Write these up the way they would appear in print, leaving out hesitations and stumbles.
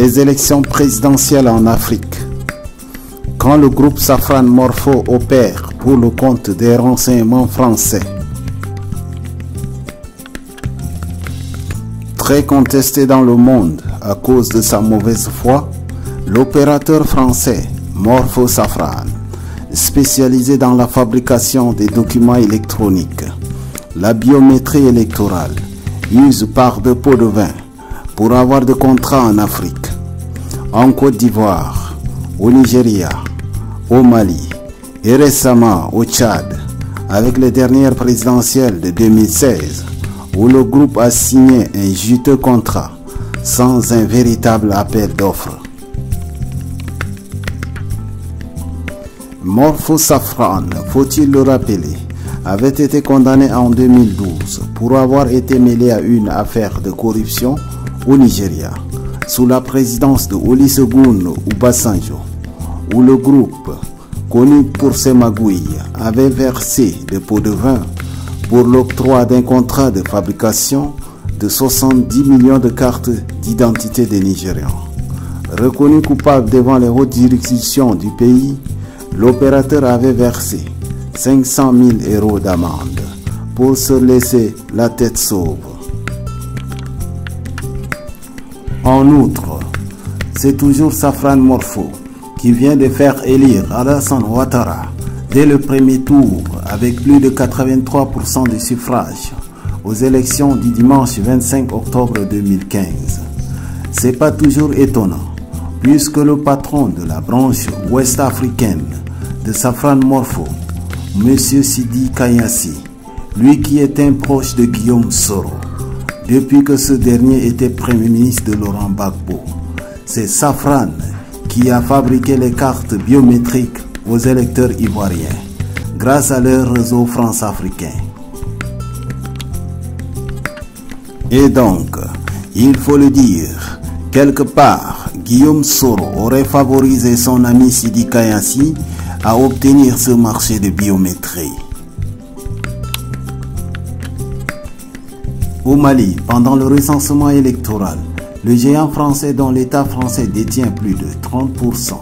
les élections présidentielles en Afrique. Quand le groupe Safran Morpho opère pour le compte des renseignements français. Très contesté dans le monde à cause de sa mauvaise foi, l'opérateur français Morpho Safran, spécialisé dans la fabrication des documents électroniques, la biométrie électorale, use par de pots de vin pour avoir de contrats en Afrique, en Côte d'Ivoire, au Nigeria, au Mali et récemment au Tchad, avec les dernières présidentielles de 2016, où le groupe a signé un juteux contrat sans un véritable appel d'offres. Morpho Safran, faut-il le rappeler, avait été condamné en 2012 pour avoir été mêlé à une affaire de corruption au Nigeria, sous la présidence de Olusegun Obasanjo, où le groupe, connu pour ses magouilles, avait versé des pots de vin pour l'octroi d'un contrat de fabrication de 70 millions de cartes d'identité des Nigérians. Reconnu coupable devant les hautes juridictions du pays, l'opérateur avait versé 500 000 € d'amende pour se laisser la tête sauve. En outre, c'est toujours Safran Morpho qui vient de faire élire Alassane Ouattara dès le premier tour avec plus de 83% des suffrages aux élections du dimanche 25 octobre 2015. C'est pas toujours étonnant, puisque le patron de la branche ouest-africaine de Safran Morpho, M. Sidi Kayassi, lui qui est un proche de Guillaume Soro, depuis que ce dernier était Premier ministre de Laurent Gbagbo, c'est Safran qui a fabriqué les cartes biométriques aux électeurs ivoiriens, grâce à leur réseau France-africain. Et donc, il faut le dire, quelque part, Guillaume Soro aurait favorisé son ami Sidi Kayassi à obtenir ce marché de biométrie. Au Mali, pendant le recensement électoral, le géant français dont l'État français détient plus de 30%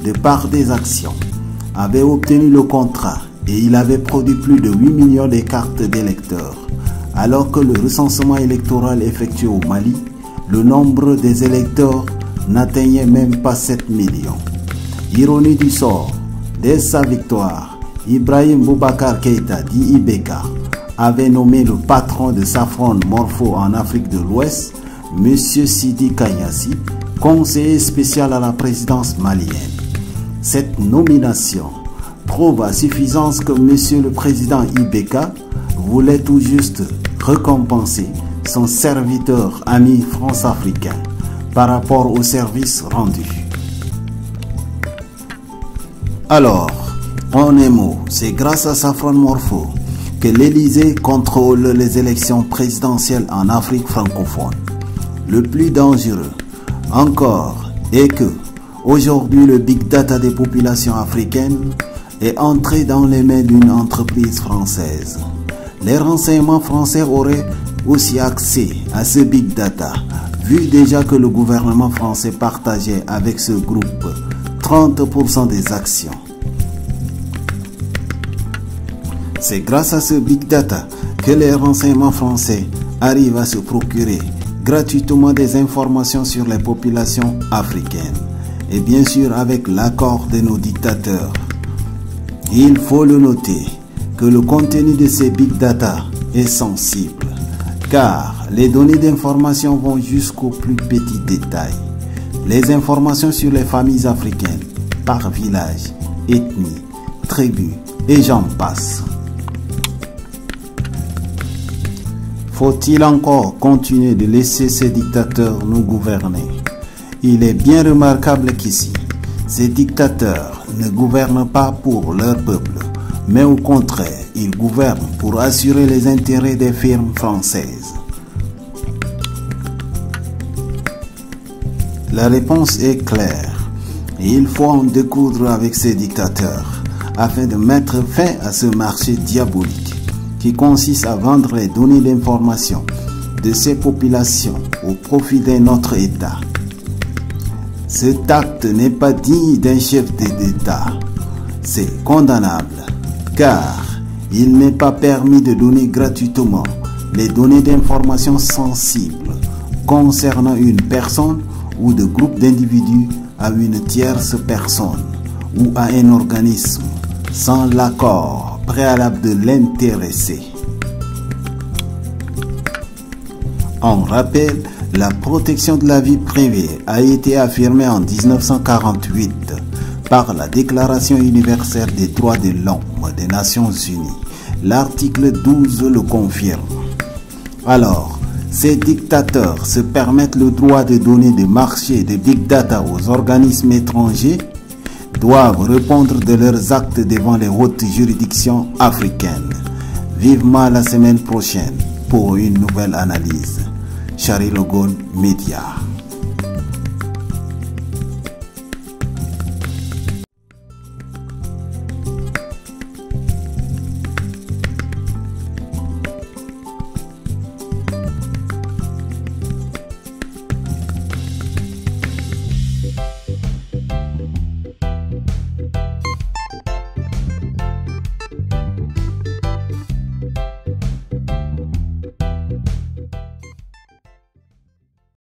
de part des actions avait obtenu le contrat et il avait produit plus de 8 millions de cartes d'électeurs, alors que le recensement électoral effectué au Mali, le nombre des électeurs n'atteignait même pas 7 millions. Ironie du sort, dès sa victoire, Ibrahim Boubacar Keïta, dit Ibeka, avait nommé le patron de Safran Morpho en Afrique de l'Ouest, M. Sidi Kayassi, conseiller spécial à la présidence malienne. Cette nomination prouve à suffisance que M. le président Ibeka voulait tout juste récompenser son serviteur ami France-africain par rapport au service rendu. Alors, en un mot, c'est grâce à Safran Morpho que l'Élysée contrôle les élections présidentielles en Afrique francophone. Le plus dangereux encore est que aujourd'hui le big data des populations africaines est entré dans les mains d'une entreprise française. Les renseignements français auraient aussi accès à ce big data, vu déjà que le gouvernement français partageait avec ce groupe 30% des actions. C'est grâce à ce big data que les renseignements français arrivent à se procurer gratuitement des informations sur les populations africaines, et bien sûr avec l'accord de nos dictateurs. Il faut le noter que le contenu de ces big data est sensible, car les données d'information vont jusqu'aux plus petits détails. Les informations sur les familles africaines, par village, ethnie, tribu, et j'en passe. Faut-il encore continuer de laisser ces dictateurs nous gouverner? Il est bien remarquable qu'ici, ces dictateurs ne gouvernent pas pour leur peuple, mais au contraire, ils gouvernent pour assurer les intérêts des firmes françaises. La réponse est claire. Il faut en découdre avec ces dictateurs afin de mettre fin à ce marché diabolique qui consiste à vendre les données d'information de ces populations au profit d'un autre État. Cet acte n'est pas digne d'un chef d'État. C'est condamnable, car il n'est pas permis de donner gratuitement les données d'information sensibles concernant une personne ou de groupe d'individus à une tierce personne ou à un organisme sans l'accord préalable de l'intéressé. On rappelle, la protection de la vie privée a été affirmée en 1948 par la Déclaration universelle des droits de l'homme des Nations unies. L'article 12 le confirme. Alors, ces dictateurs se permettent le droit de donner des marchés de big data aux organismes étrangers, doivent répondre de leurs actes devant les hautes juridictions africaines. Vivement la semaine prochaine pour une nouvelle analyse. Charlie Logon Media.